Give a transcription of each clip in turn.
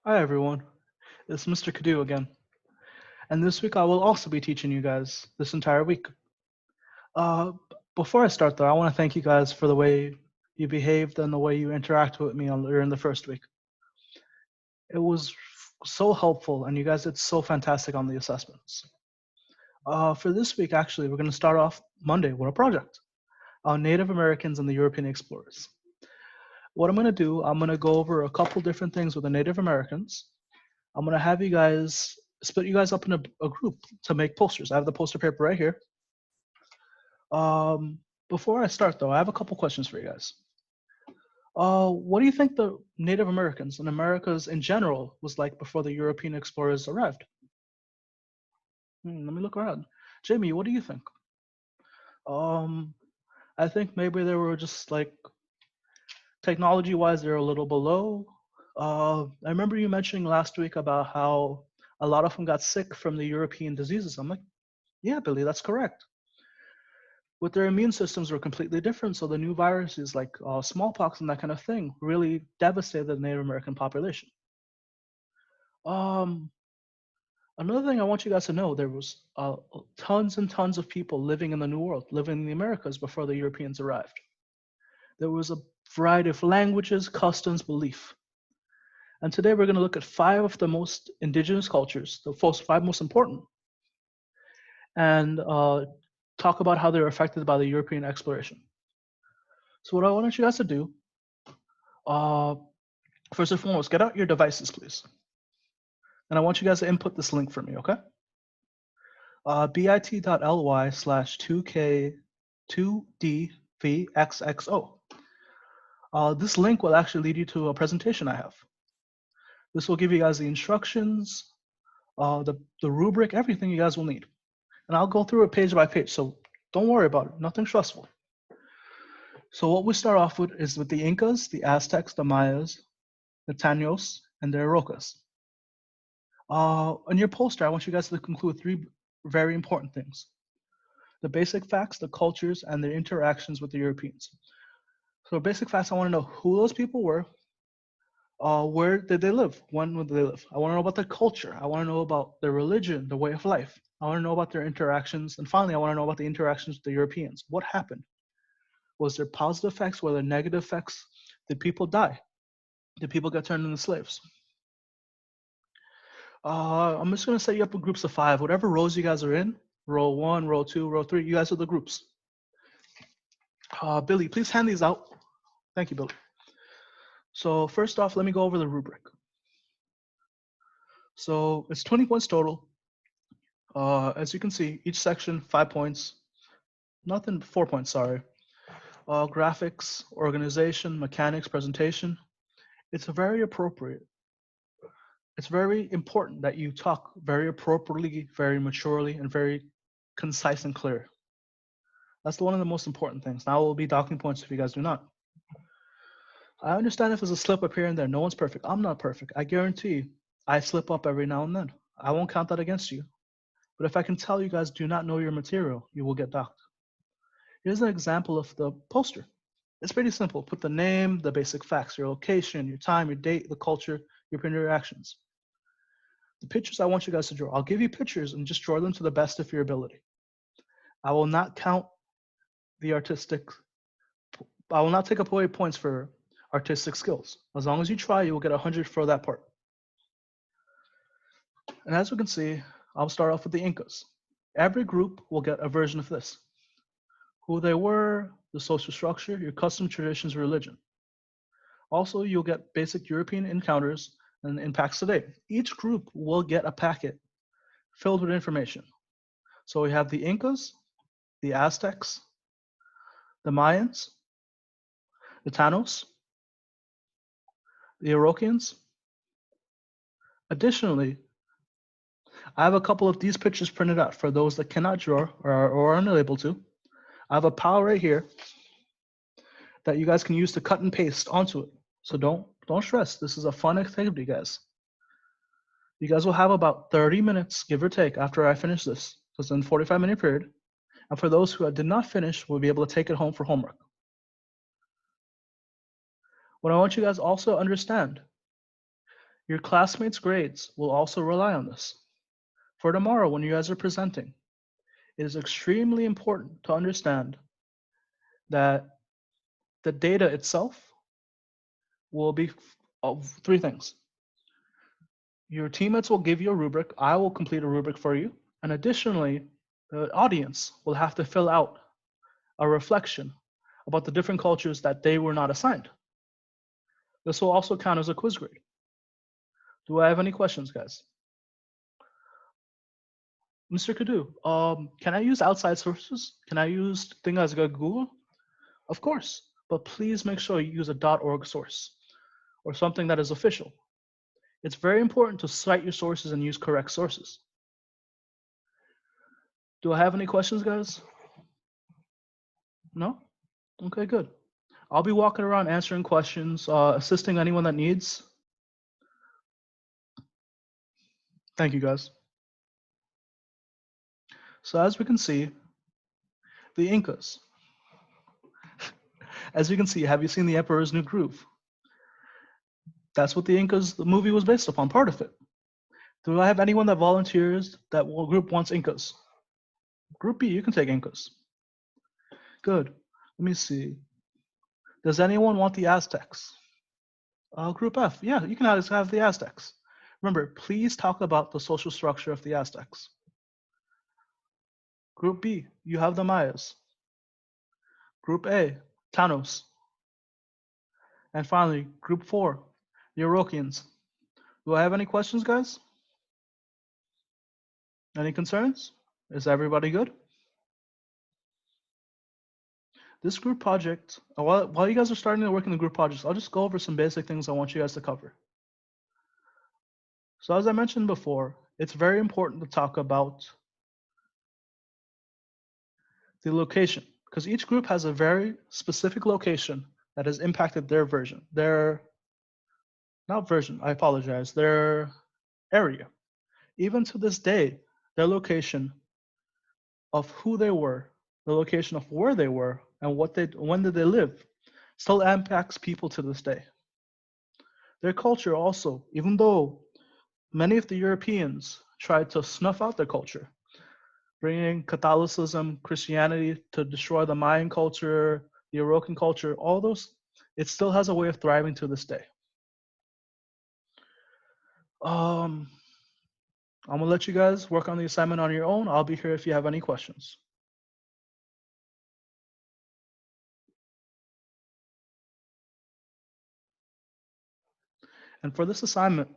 Hi everyone, it's Mr. Kadu again, and this week I will also be teaching you guys this entire week. Uh, Before I start though, I want to thank you guys for the way you behaved and the way you interacted with me during the first week. It was so helpful, and you guys did so fantastic on the assessments. For this week, actually, we're going to start off Monday with a project on Native Americans and the European explorers. What I'm going to do, I'm going to go over a couple different things with the Native Americans. I'm gonna have you guys split you guys up in a group to make posters. I have the poster paper right here. Um, Before I start though, I have a couple questions for you guys. What do you think the Native Americans and Americas in general was like before the European explorers arrived? Let me look around. Jamie, what do you think? Um, I think maybe they were just like technology-wise, they're a little below. I remember you mentioning last week about how a lot of them got sick from the European diseases. I'm like, yeah, Billy, that's correct. But their immune systems were completely different. So the new viruses like smallpox and that kind of thing really devastated the Native American population. Um, Another thing I want you guys to know, there was tons and tons of people living in the New World, living in the Americas before the Europeans arrived. There was a variety of languages, customs, belief. And today we're going to look at five of the most indigenous cultures, the five most important, and talk about how they were affected by the European exploration. So what I want you guys to do, uh, first and foremost, get out your devices, please. And I want you guys to input this link for me, okay? bit.ly/2k2dvxxo. This link will actually lead you to a presentation I have. This will give you guys the instructions, the rubric, everything you guys will need. And I'll go through it page by page, so don't worry about it, nothing stressful. So what we start off with is with the Incas, the Aztecs, the Mayas, the Tanos, and the Irocas. On your poster, I want you guys to conclude three very important things: the basic facts, the cultures, and their interactions with the Europeans. So, basic facts, I want to know who those people were, where did they live, when did they live. I want to know about their culture. I want to know about their religion, their way of life. I want to know about their interactions. And finally, I want to know about the interactions with the Europeans. What happened? Was there positive effects? Were there negative effects? Did people die? Did people get turned into slaves? I'm just gonna set you up in groups of five. Whatever rows you guys are in, row one, row two, row three, you guys are the groups. Billy, please hand these out. Thank you, Billy. So first off, let me go over the rubric. So it's 20 points total. As you can see, each section 5 points. Nothing, 4 points. Sorry. Graphics, organization, mechanics, presentation. It's very appropriate. It's very important that you talk very appropriately, very maturely, and very concise and clear. That's one of the most important things. Now will be docking points if you guys do not. I understand if there's a slip up here and there. No one's perfect. I'm not perfect. I guarantee you, I slip up every now and then. I won't count that against you. But if I can tell you guys do not know your material, you will get docked. Here's an example of the poster. It's pretty simple. Put the name, the basic facts, your location, your time, your date, the culture, your interactions. The pictures I want you guys to draw. I'll give you pictures and just draw them to the best of your ability. I will not count the artistic, I will not take away points for artistic skills. As long as you try, you will get 100 for that part. And as we can see, I'll start off with the Incas. Every group will get a version of this: who they were, the social structure, your custom, traditions, religion. Also, you'll get basic European encounters and impacts today. Each group will get a packet filled with information. So we have the Incas, the Aztecs, the Mayans, the Tanos, the Iroquoians. Additionally, I have a couple of these pictures printed out for those that cannot draw or are unable to. I have a pile right here that you guys can use to cut and paste onto it. So don't stress. This is a fun activity, guys. You guys will have about 30 minutes, give or take, after I finish this. So it's in 45-minute period. And for those who did not finish, we'll be able to take it home for homework. What I want you guys also understand, Your classmates' grades will also rely on this. For tomorrow, when you guys are presenting, it is extremely important to understand that the data itself will be of three things. Your teammates will give you a rubric. I will complete a rubric for you. And additionally, the audience will have to fill out a reflection about the different cultures that they were not assigned. This will also count as a quiz grade. Do I have any questions, guys? Mr. Kadu, can I use outside sources? Can I use things like Google? Of course, but please make sure you use a .org source or something that is official. It's very important to cite your sources and use correct sources. Do I have any questions, guys? No? Okay, good. I'll be walking around answering questions, assisting anyone that needs. Thank you, guys. So as we can see, the Incas. As you can see, have you seen The Emperor's New Groove? That's what the Incas, the movie was based upon, part of it. Do I have anyone that volunteers that group wants Incas? Group B, you can take Incas. Good. Let me see. Does anyone want the Aztecs? Group F, yeah, you can have the Aztecs. Remember, please talk about the social structure of the Aztecs. Group B, you have the Mayas. Group A, Tanos. And finally, Group 4, the Oroquians. Do I have any questions, guys? Any concerns? Is everybody good? This group project, while you guys are starting to work in the group projects, I'll just go over some basic things I want you guys to cover. So as I mentioned before, it's very important to talk about the location, because each group has a very specific location that has impacted their version, their area. Even to this day, their location of who they were, the location of where they were, and when did they live, still impacts people to this day. Their culture also, even though many of the Europeans tried to snuff out their culture, bringing Catholicism, Christianity to destroy the Mayan culture, the Orocan culture, all those, it still has a way of thriving to this day. I'm gonna let you guys work on the assignment on your own. I'll be here if you have any questions. And for this assignment,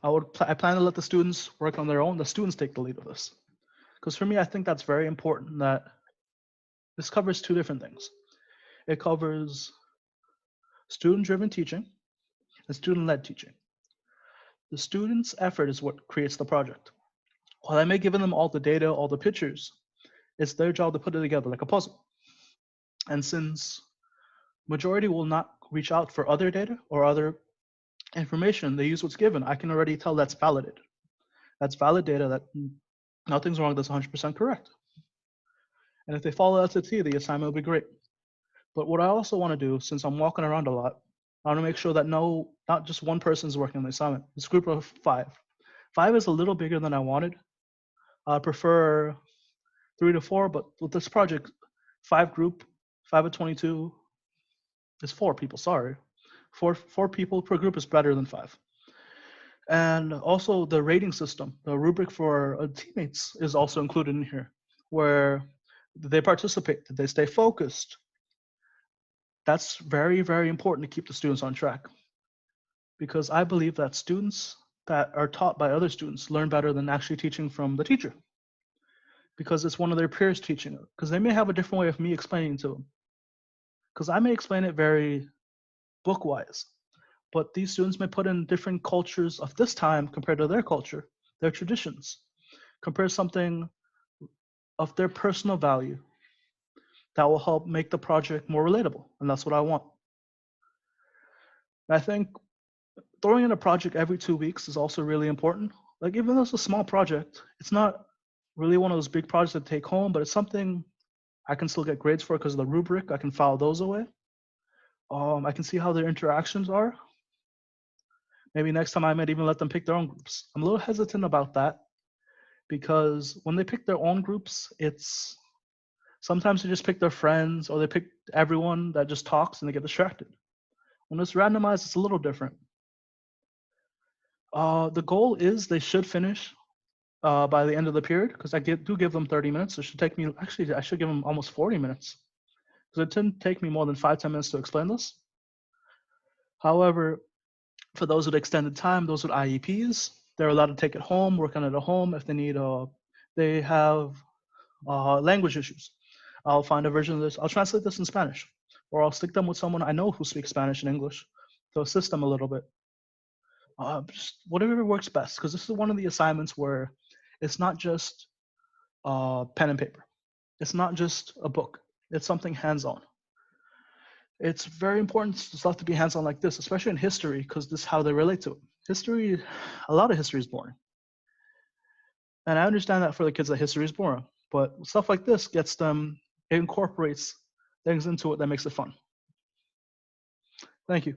I plan to let the students work on their own. The students take the lead of this. Because for me, I think that's very important that this covers two different things. It covers student-driven teaching and student-led teaching. The student's effort is what creates the project. While I may give them all the data, all the pictures, it's their job to put it together like a puzzle. And since majority will not reach out for other data or other information, they use what's given, I can already tell that's validated. That's valid data that nothing's wrong, that's 100% correct. And if they follow that to T, the assignment will be great. But what I also want to do, since I'm walking around a lot, I want to make sure that not just one person is working on the assignment. It's a group of 5. 5 is a little bigger than I wanted. I prefer 3 to 4, but with this project, 5 of 22 is 4 people, sorry. 4 people per group is better than 5. And also the rating system, the rubric for teammates is also included in here, where they participate, they stay focused. That's very, very important to keep the students on track, because I believe that students that are taught by other students learn better than actually teaching from the teacher, because it's one of their peers teaching it, because they may have a different way of me explaining to them, because I may explain it very book-wise, but these students may put in different cultures of this time compared to their culture, their traditions, compare something of their personal value that will help make the project more relatable, and that's what I want. And I think throwing in a project every 2 weeks is also really important. Like, even though it's a small project, it's not really one of those big projects to take home, but it's something I can still get grades for because of the rubric. I can file those away. I can see how their interactions are. Maybe next time I might even let them pick their own groups. I'm a little hesitant about that because when they pick their own groups, it's sometimes they just pick their friends or they pick everyone that just talks and they get distracted. When it's randomized, it's a little different. The goal is they should finish by the end of the period because I do give them 30 minutes. It should take me, actually, I should give them almost 40 minutes because it didn't take me more than 5-10 minutes to explain this. However, for those with extended time, those with IEPs, they're allowed to take it home, work on it at home. If they need, they have language issues, I'll find a version of this. I'll translate this in Spanish, or I'll stick them with someone I know who speaks Spanish and English to assist them a little bit. Just whatever works best, because this is one of the assignments where it's not just pen and paper. It's not just a book. It's something hands-on. It's very important stuff to be hands-on like this, especially in history, because this is how they relate to it. History, a lot of history is boring. And I understand that for the kids that history is boring, but stuff like this gets them, it incorporates things into it that makes it fun. Thank you.